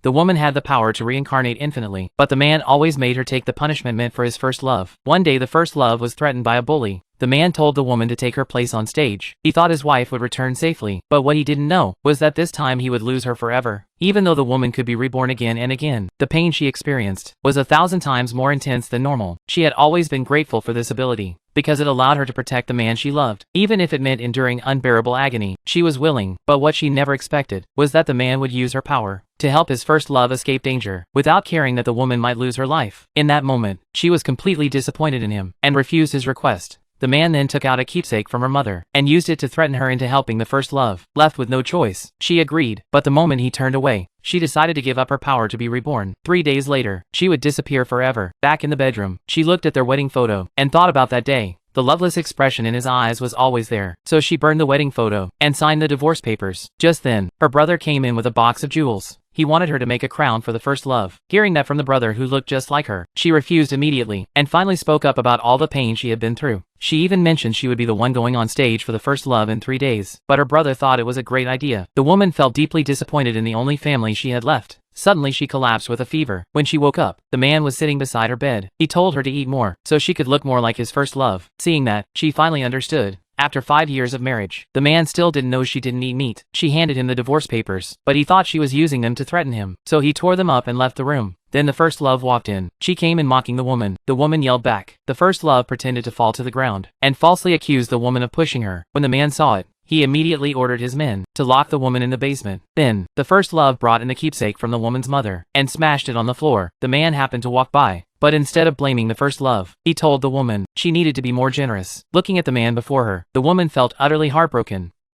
The woman had the power to reincarnate infinitely, but the man always made her take the punishment meant for his first love. One day the first love was threatened by a bully. The man told the woman to take her place on stage. He thought his wife would return safely, but what he didn't know was that this time he would lose her forever. Even though the woman could be reborn again and again, the pain she experienced was 1,000 times more intense than normal. She had always been grateful for this ability, because it allowed her to protect the man she loved. Even if it meant enduring unbearable agony, she was willing, but what she never expected was that the man would use her power to help his first love escape danger, without caring that the woman might lose her life. In that moment, she was completely disappointed in him, and refused his request. The man then took out a keepsake from her mother, and used it to threaten her into helping the first love. Left with no choice, she agreed, but the moment he turned away, she decided to give up her power to be reborn. 3 days later, she would disappear forever. Back in the bedroom, she looked at their wedding photo, and thought about that day. The loveless expression in his eyes was always there, so she burned the wedding photo, and signed the divorce papers. Just then, her brother came in with a box of jewels. He wanted her to make a crown for the first love. Hearing that from the brother who looked just like her, she refused immediately, and finally spoke up about all the pain she had been through. She even mentioned she would be the one going on stage for the first love in 3 days, but her brother thought it was a great idea. The woman felt deeply disappointed in the only family she had left. Suddenly she collapsed with a fever. When she woke up, the man was sitting beside her bed. He told her to eat more, so she could look more like his first love. Seeing that, she finally understood. After 5 years of marriage, the man still didn't know she didn't eat meat. She handed him the divorce papers, but he thought she was using them to threaten him, so he tore them up and left the room. Then the first love walked in. She came in mocking the woman. The woman yelled back. The first love pretended to fall to the ground, and falsely accused the woman of pushing her. When the man saw it, he immediately ordered his men to lock the woman in the basement. Then, the first love brought in the keepsake from the woman's mother, and smashed it on the floor. The man happened to walk by, but instead of blaming the first love, he told the woman she needed to be more generous. Looking at the man before her, the woman felt utterly heartbroken.